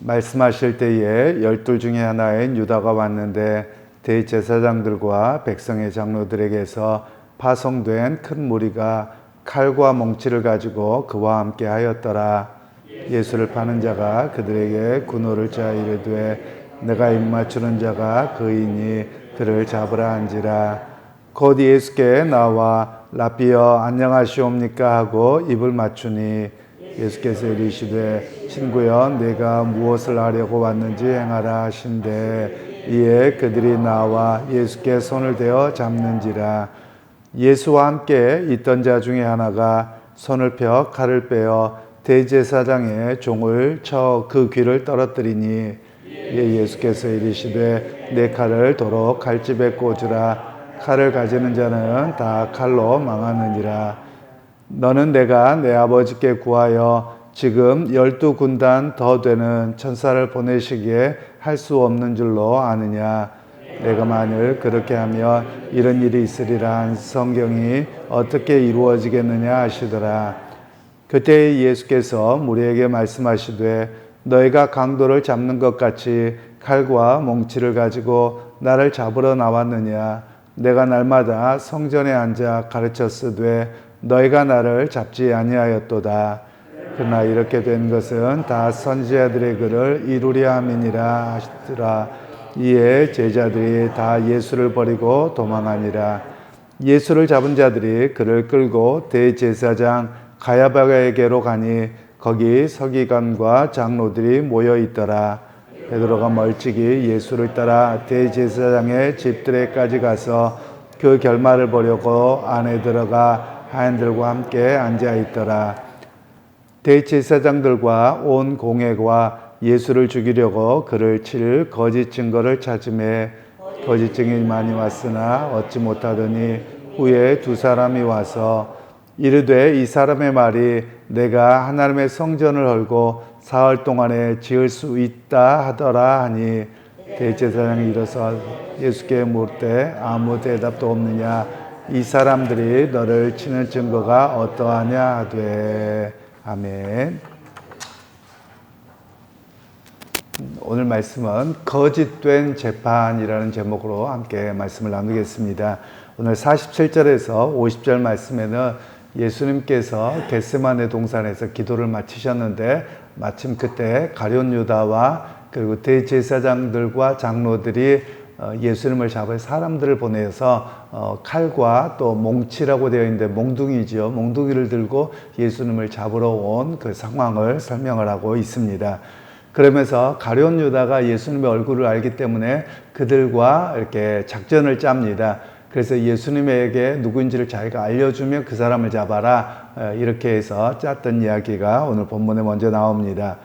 말씀하실 때에 12 중에 하나인 유다가 왔는데 대제사장들과 백성의 장로들에게서 파송된 큰 무리가 칼과 몽치를 가지고 그와 함께 하였더라. 예수를 파는 자가 그들에게 군호를 짜 이르되 내가 입맞추는 자가 그이니 그를 잡으라 한지라. 곧 예수께 나와 라삐어 안녕하시옵니까 하고 입을 맞추니 예수께서 이르시되 친구여 내가 무엇을 하려고 왔는지 행하라 하신대 이에 그들이 나와 예수께 손을 대어 잡는지라. 예수와 함께 있던 자 중에 하나가 손을 펴 칼을 빼어 대제사장의 종을 쳐 그 귀를 떨어뜨리니 예수께서 이르시되 내 칼을 도로 칼집에 꽂으라. 칼을 가지는 자는 다 칼로 망하느니라. 너는 내가 내 아버지께 구하여 지금 12군단 더 되는 천사를 보내시기에 할 수 없는 줄로 아느냐. 내가 만일 그렇게 하면 이런 일이 있으리라 한 성경이 어떻게 이루어지겠느냐 하시더라. 그때 예수께서 무리에게 말씀하시되 너희가 강도를 잡는 것 같이 칼과 몽치를 가지고 나를 잡으러 나왔느냐. 내가 날마다 성전에 앉아 가르쳤으되 너희가 나를 잡지 아니하였도다. 그러나 이렇게 된 것은 다 선지자들의 글을 이루려 함이니라 하시더라. 이에 제자들이 다 예수를 버리고 도망하니라. 예수를 잡은 자들이 그를 끌고 대제사장 가야바에게로 가니 거기 서기관과 장로들이 모여 있더라. 베드로가 멀찍이 예수를 따라 대제사장의 집들에까지 가서 그 결말을 보려고 안에 들어가 하인들과 함께 앉아 있더라. 대제사장들과 온 공회가 예수를 죽이려고 그를 칠 거짓 증거를 찾음에 거짓 증인이 많이 왔으나 얻지 못하더니 후에 두 사람이 와서 이르되 이 사람의 말이 내가 하나님의 성전을 헐고 사흘 동안에 지을 수 있다 하더라 하니 대제사장이 일어서 예수께 물되 아무 대답도 없느냐. 이 사람들이 너를 치는 증거가 어떠하냐 하되. 아멘. 오늘 말씀은 거짓된 재판이라는 제목으로 함께 말씀을 나누겠습니다. 오늘 47절에서 50절 말씀에는 예수님께서 겟세마네 동산에서 기도를 마치셨는데 마침 그때 가룟 유다와 그리고 대제사장들과 장로들이 예수님을 잡을 사람들을 보내서 칼과 또 몽치라고 되어 있는데 몽둥이죠. 몽둥이를 들고 예수님을 잡으러 온 그 상황을 설명을 하고 있습니다. 그러면서 가룟 유다가 예수님의 얼굴을 알기 때문에 그들과 이렇게 작전을 짭니다. 그래서 예수님에게 누구인지를 자기가 알려주면 그 사람을 잡아라. 이렇게 해서 짰던 이야기가 오늘 본문에 먼저 나옵니다.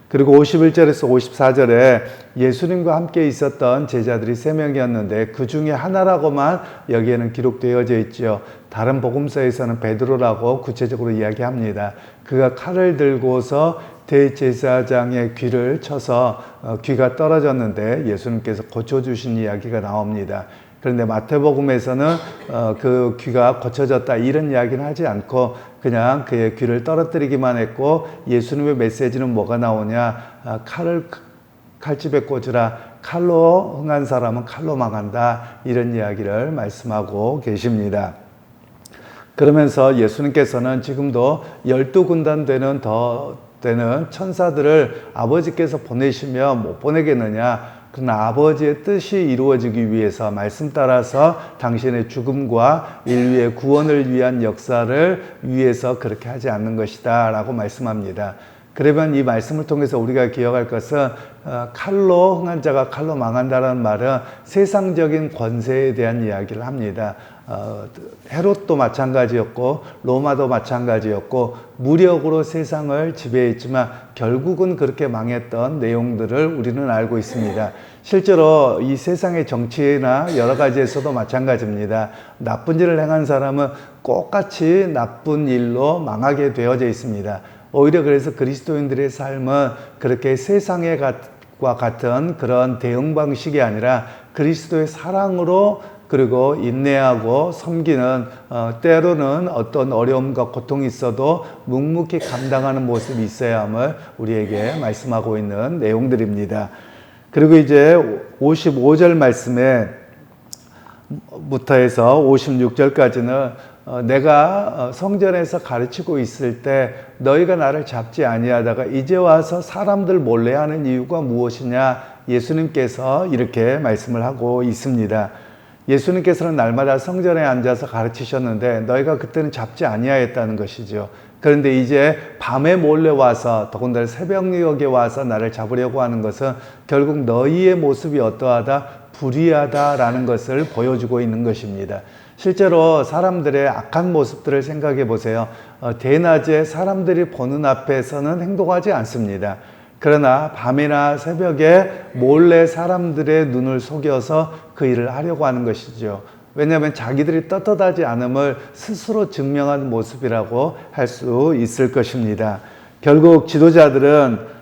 그리고 51절에서 54절에 예수님과 함께 있었던 제자들이 3명이었는데 그 중에 하나라고만 여기에는 기록되어져 있죠. 다른 복음서에서는 베드로라고 구체적으로 이야기합니다. 그가 칼을 들고서 대제사장의 귀를 쳐서 귀가 떨어졌는데 예수님께서 고쳐주신 이야기가 나옵니다. 그런데 마태복음에서는 그 귀가 고쳐졌다 이런 이야기는 하지 않고 그냥 그의 귀를 떨어뜨리기만 했고 예수님의 메시지는 뭐가 나오냐. 칼을 칼집에 꽂으라. 칼로 흥한 사람은 칼로 망한다. 이런 이야기를 말씀하고 계십니다. 그러면서 예수님께서는 지금도 12군단 되는 천사들을 아버지께서 보내시면 못 보내겠느냐. 그러나 아버지의 뜻이 이루어지기 위해서 말씀 따라서 당신의 죽음과 인류의 구원을 위한 역사를 위해서 그렇게 하지 않는 것이다 라고 말씀합니다. 그러면 이 말씀을 통해서 우리가 기억할 것은 칼로 흥한 자가 칼로 망한다는 말은 세상적인 권세에 대한 이야기를 합니다. 헤롯도 마찬가지였고 로마도 마찬가지였고 무력으로 세상을 지배했지만 결국은 그렇게 망했던 내용들을 우리는 알고 있습니다. 실제로 이 세상의 정치나 여러 가지에서도 마찬가지입니다. 나쁜 일을 행한 사람은 똑같이 나쁜 일로 망하게 되어져 있습니다. 오히려 그래서 그리스도인들의 삶은 그렇게 세상과 같은 그런 대응 방식이 아니라 그리스도의 사랑으로 그리고 인내하고 섬기는 때로는 어떤 어려움과 고통이 있어도 묵묵히 감당하는 모습이 있어야 함을 우리에게 말씀하고 있는 내용들입니다. 그리고 이제 55절 말씀에 부터 해서 56절까지는 내가 성전에서 가르치고 있을 때 너희가 나를 잡지 아니하다가 이제 와서 사람들 몰래 하는 이유가 무엇이냐, 예수님께서 이렇게 말씀을 하고 있습니다. 예수님께서는 날마다 성전에 앉아서 가르치셨는데 너희가 그때는 잡지 아니하였다는 것이죠. 그런데 이제 밤에 몰래 와서, 더군다나 새벽녘에 와서 나를 잡으려고 하는 것은 결국 너희의 모습이 어떠하다? 불의하다라는 것을 보여주고 있는 것입니다. 실제로 사람들의 악한 모습들을 생각해 보세요. 대낮에 사람들이 보는 앞에서는 행동하지 않습니다. 그러나 밤이나 새벽에 몰래 사람들의 눈을 속여서 그 일을 하려고 하는 것이죠. 왜냐하면 자기들이 떳떳하지 않음을 스스로 증명하는 모습이라고 할 수 있을 것입니다. 결국 지도자들은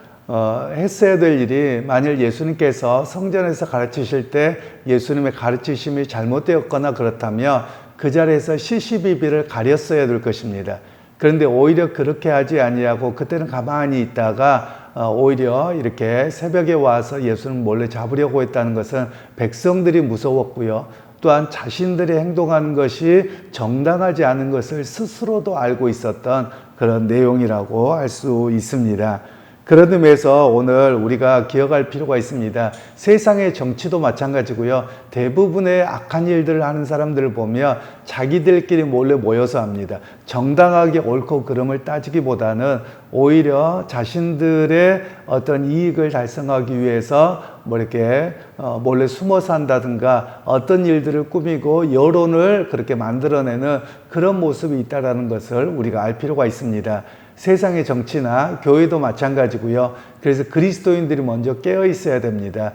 했어야 될 일이, 만일 예수님께서 성전에서 가르치실 때 예수님의 가르치심이 잘못되었거나 그렇다면 그 자리에서 시시비비를 가렸어야 될 것입니다. 그런데 오히려 그렇게 하지 아니하고 그때는 가만히 있다가 오히려 이렇게 새벽에 와서 예수님 몰래 잡으려고 했다는 것은 백성들이 무서웠고요. 또한 자신들이 행동하는 것이 정당하지 않은 것을 스스로도 알고 있었던 그런 내용이라고 할 수 있습니다. 그런 의미에서 오늘 우리가 기억할 필요가 있습니다. 세상의 정치도 마찬가지고요. 대부분의 악한 일들을 하는 사람들을 보면 자기들끼리 몰래 모여서 합니다. 정당하게 옳고 그름을 따지기보다는 오히려 자신들의 어떤 이익을 달성하기 위해서 이렇게 몰래 숨어서 한다든가 어떤 일들을 꾸미고 여론을 그렇게 만들어내는 그런 모습이 있다는 것을 우리가 알 필요가 있습니다. 세상의 정치나 교회도 마찬가지고요. 그래서 그리스도인들이 먼저 깨어 있어야 됩니다.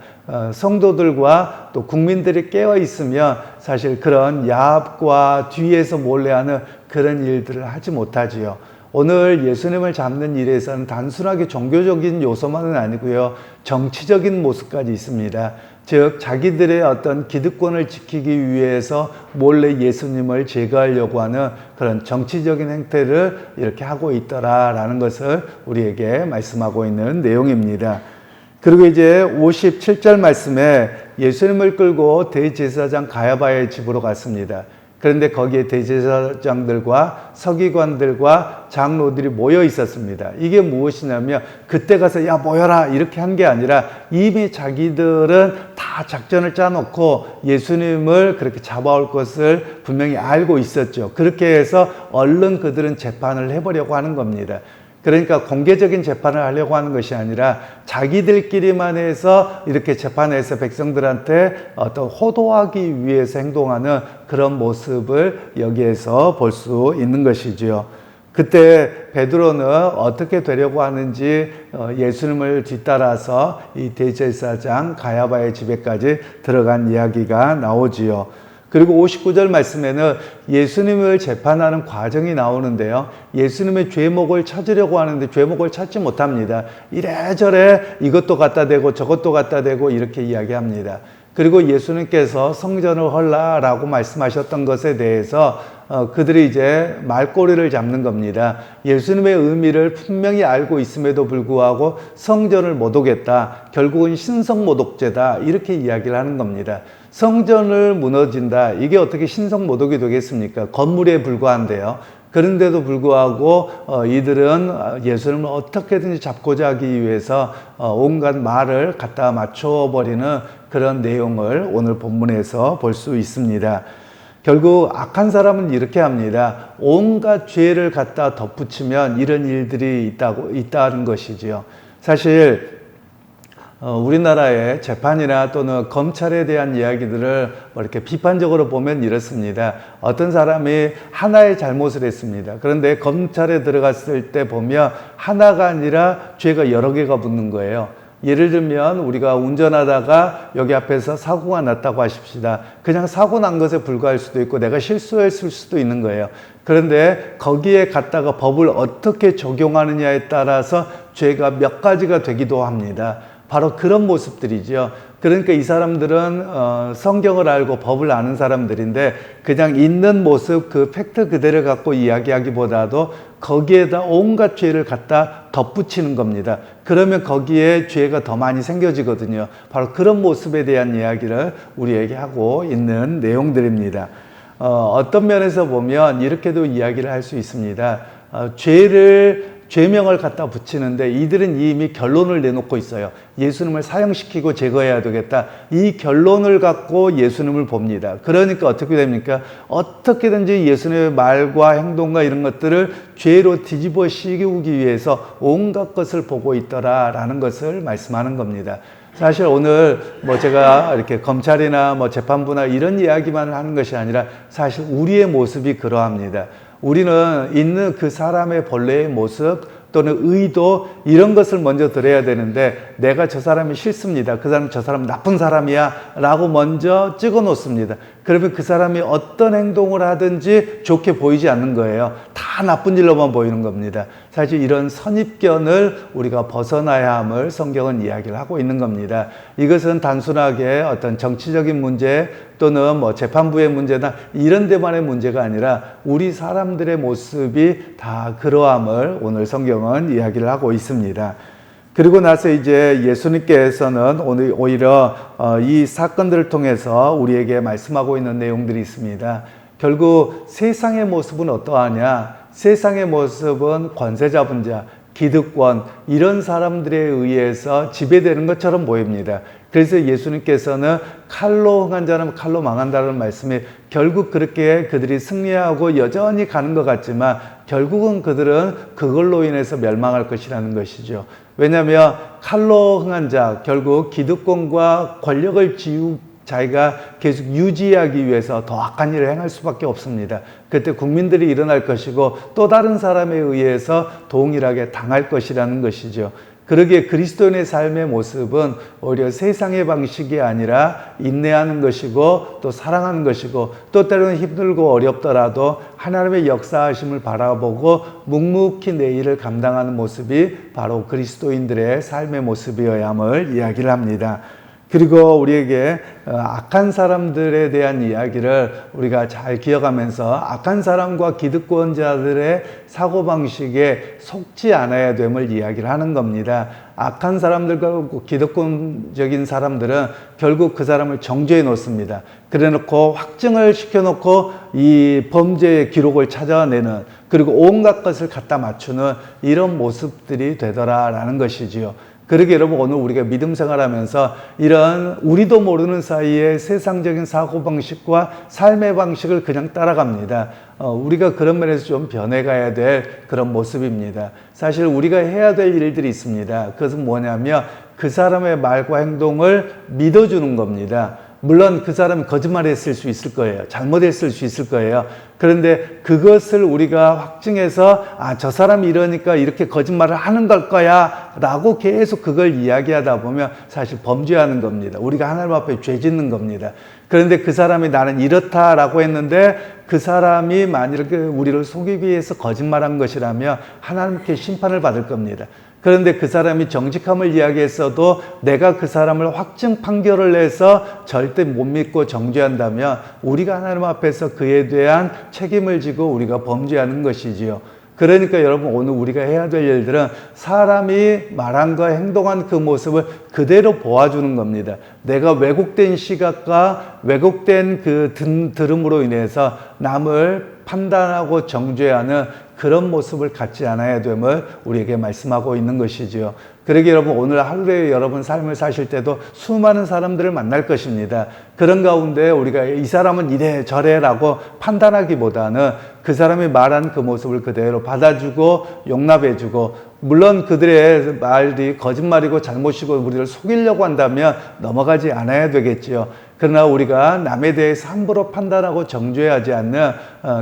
성도들과 또 국민들이 깨어 있으면 사실 그런 야합과 뒤에서 몰래하는 그런 일들을 하지 못하지요. 오늘 예수님을 잡는 일에서는 단순하게 종교적인 요소만은 아니고요. 정치적인 모습까지 있습니다. 즉 자기들의 어떤 기득권을 지키기 위해서 몰래 예수님을 제거하려고 하는 그런 정치적인 행태를 이렇게 하고 있더라라는 것을 우리에게 말씀하고 있는 내용입니다. 그리고 이제 57절 말씀에 예수님을 끌고 대제사장 가야바의 집으로 갔습니다. 그런데 거기에 대제사장들과 서기관들과 장로들이 모여 있었습니다. 이게 무엇이냐면 그때 가서 야 모여라 이렇게 한 게 아니라 이미 자기들은 다 작전을 짜놓고 예수님을 그렇게 잡아올 것을 분명히 알고 있었죠. 그렇게 해서 얼른 그들은 재판을 해보려고 하는 겁니다. 그러니까 공개적인 재판을 하려고 하는 것이 아니라 자기들끼리만 해서 이렇게 재판해서 백성들한테 어떤 호도하기 위해서 행동하는 그런 모습을 여기에서 볼 수 있는 것이지요. 그때 베드로는 어떻게 되려고 하는지 예수님을 뒤따라서 이 대제사장 가야바의 집에까지 들어간 이야기가 나오지요. 그리고 59절 말씀에는 예수님을 재판하는 과정이 나오는데요. 예수님의 죄목을 찾으려고 하는데 죄목을 찾지 못합니다. 이래저래 이것도 갖다 대고 저것도 갖다 대고 이렇게 이야기합니다. 그리고 예수님께서 성전을 헐라라고 말씀하셨던 것에 대해서 그들이 이제 말꼬리를 잡는 겁니다. 예수님의 의미를 분명히 알고 있음에도 불구하고 성전을 못 오겠다. 결국은 신성모독죄다. 이렇게 이야기를 하는 겁니다. 성전을 무너진다. 이게 어떻게 신성모독이 되겠습니까? 건물에 불과한데요. 그런데도 불구하고 이들은 예수님을 어떻게든지 잡고자 하기 위해서 온갖 말을 갖다 맞춰버리는 그런 내용을 오늘 본문에서 볼 수 있습니다. 결국 악한 사람은 이렇게 합니다. 온갖 죄를 갖다 덧붙이면 이런 일들이 있다는 것이지요. 사실 우리나라의 재판이나 또는 검찰에 대한 이야기들을 이렇게 비판적으로 보면 이렇습니다. 어떤 사람이 하나의 잘못을 했습니다. 그런데 검찰에 들어갔을 때 보면 하나가 아니라 죄가 여러 개가 붙는 거예요. 예를 들면 우리가 운전하다가 여기 앞에서 사고가 났다고 하십시다. 그냥 사고 난 것에 불과할 수도 있고 내가 실수했을 수도 있는 거예요. 그런데 거기에 갖다가 법을 어떻게 적용하느냐에 따라서 죄가 몇 가지가 되기도 합니다. 바로 그런 모습들이죠. 그러니까 이 사람들은 성경을 알고 법을 아는 사람들인데 그냥 있는 모습 그 팩트 그대로 갖고 이야기하기보다도 거기에다 온갖 죄를 갖다 덧붙이는 겁니다. 그러면 거기에 죄가 더 많이 생겨지거든요. 바로 그런 모습에 대한 이야기를 우리에게 하고 있는 내용들입니다. 어떤 면에서 보면 이렇게도 이야기를 할 수 있습니다. 죄명을 갖다 붙이는데 이들은 이미 결론을 내놓고 있어요. 예수님을 사형시키고 제거해야 되겠다. 이 결론을 갖고 예수님을 봅니다. 그러니까 어떻게 됩니까? 어떻게든지 예수님의 말과 행동과 이런 것들을 죄로 뒤집어 씌우기 위해서 온갖 것을 보고 있더라라는 것을 말씀하는 겁니다. 사실 오늘 제가 이렇게 검찰이나 재판부나 이런 이야기만 하는 것이 아니라 사실 우리의 모습이 그러합니다. 우리는 있는 그 사람의 본래의 모습 또는 의도 이런 것을 먼저 들어야 되는데 내가 저 사람이 싫습니다. 저 사람 나쁜 사람이야 라고 먼저 찍어 놓습니다. 그러면 그 사람이 어떤 행동을 하든지 좋게 보이지 않는 거예요. 다 나쁜 일로만 보이는 겁니다. 사실 이런 선입견을 우리가 벗어나야 함을 성경은 이야기를 하고 있는 겁니다. 이것은 단순하게 어떤 정치적인 문제 또는 재판부의 문제나 이런 데만의 문제가 아니라 우리 사람들의 모습이 다 그러함을 오늘 성경은 이야기를 하고 있습니다. 그리고 나서 이제 예수님께서는 오히려 이 사건들을 통해서 우리에게 말씀하고 있는 내용들이 있습니다. 결국 세상의 모습은 어떠하냐? 세상의 모습은 권세 잡은 자, 기득권 이런 사람들에 의해서 지배되는 것처럼 보입니다. 그래서 예수님께서는 칼로 흥한 자는 칼로 망한다는 말씀이 결국 그렇게 그들이 승리하고 여전히 가는 것 같지만 결국은 그들은 그걸로 인해서 멸망할 것이라는 것이죠. 왜냐하면 칼로 흥한 자, 결국 기득권과 권력을 자기가 계속 유지하기 위해서 더 악한 일을 행할 수밖에 없습니다. 그때 국민들이 일어날 것이고 또 다른 사람에 의해서 동일하게 당할 것이라는 것이죠. 그러기에 그리스도인의 삶의 모습은 오히려 세상의 방식이 아니라 인내하는 것이고 또 사랑하는 것이고 또 때로는 힘들고 어렵더라도 하나님의 역사하심을 바라보고 묵묵히 내 일을 감당하는 모습이 바로 그리스도인들의 삶의 모습이어야 함을 이야기를 합니다. 그리고 우리에게 악한 사람들에 대한 이야기를 우리가 잘 기억하면서 악한 사람과 기득권자들의 사고방식에 속지 않아야 됨을 이야기를 하는 겁니다. 악한 사람들과 기득권적인 사람들은 결국 그 사람을 정죄해 놓습니다. 그래 놓고 확증을 시켜놓고 이 범죄의 기록을 찾아내는 그리고 온갖 것을 갖다 맞추는 이런 모습들이 되더라라는 것이지요. 그러게 여러분 오늘 우리가 믿음 생활하면서 이런 우리도 모르는 사이에 세상적인 사고방식과 삶의 방식을 그냥 따라갑니다. 우리가 그런 면에서 좀 변해가야 될 그런 모습입니다. 사실 우리가 해야 될 일들이 있습니다. 그것은 뭐냐면 그 사람의 말과 행동을 믿어주는 겁니다. 물론 그 사람이 거짓말했을 수 있을 거예요. 잘못했을 수 있을 거예요. 그런데 그것을 우리가 확증해서 저 사람이 이러니까 이렇게 거짓말을 하는 걸 거야 라고 계속 그걸 이야기하다 보면 사실 범죄하는 겁니다. 우리가 하나님 앞에 죄 짓는 겁니다. 그런데 그 사람이 나는 이렇다라고 했는데 그 사람이 만약에 우리를 속이기 위해서 거짓말한 것이라면 하나님께 심판을 받을 겁니다. 그런데 그 사람이 정직함을 이야기했어도 내가 그 사람을 확증 판결을 내서 절대 못 믿고 정죄한다면 우리가 하나님 앞에서 그에 대한 책임을 지고 우리가 범죄하는 것이지요. 그러니까 여러분 오늘 우리가 해야 될 일들은 사람이 말한 거 행동한 그 모습을 그대로 보아주는 겁니다. 내가 왜곡된 시각과 왜곡된 그 들음으로 인해서 남을 판단하고 정죄하는 그런 모습을 갖지 않아야 됨을 우리에게 말씀하고 있는 것이지요. 그러기에 여러분 오늘 하루에 여러분 삶을 사실 때도 수많은 사람들을 만날 것입니다. 그런 가운데 우리가 이 사람은 이래 저래 라고 판단하기보다는 그 사람이 말한 그 모습을 그대로 받아주고 용납해주고 물론 그들의 말이 거짓말이고 잘못이고 우리를 속이려고 한다면 넘어가지 않아야 되겠지요. 그러나 우리가 남에 대해서 함부로 판단하고 정죄하지 않는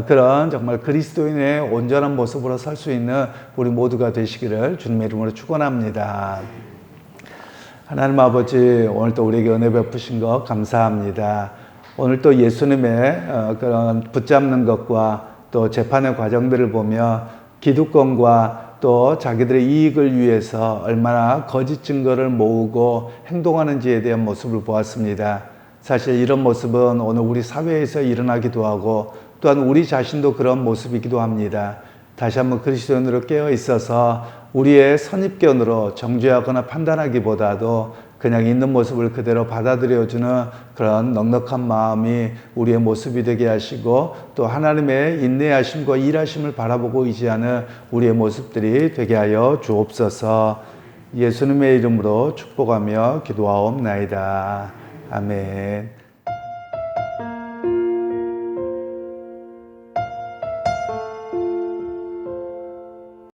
그런 정말 그리스도인의 온전한 모습으로 설 수 있는 우리 모두가 되시기를 주님의 이름으로 축원합니다. 하나님 아버지 오늘 또 우리에게 은혜 베푸신 것 감사합니다. 오늘 또 예수님의 그런 붙잡는 것과 또 재판의 과정들을 보며 기득권과 또 자기들의 이익을 위해서 얼마나 거짓 증거를 모으고 행동하는지에 대한 모습을 보았습니다. 사실 이런 모습은 오늘 우리 사회에서 일어나기도 하고 또한 우리 자신도 그런 모습이기도 합니다. 다시 한번 그리스도인으로 깨어 있어서 우리의 선입견으로 정죄하거나 판단하기보다도 그냥 있는 모습을 그대로 받아들여주는 그런 넉넉한 마음이 우리의 모습이 되게 하시고 또 하나님의 인내하심과 일하심을 바라보고 의지하는 우리의 모습들이 되게 하여 주옵소서. 예수님의 이름으로 축복하며 기도하옵나이다. 아멘.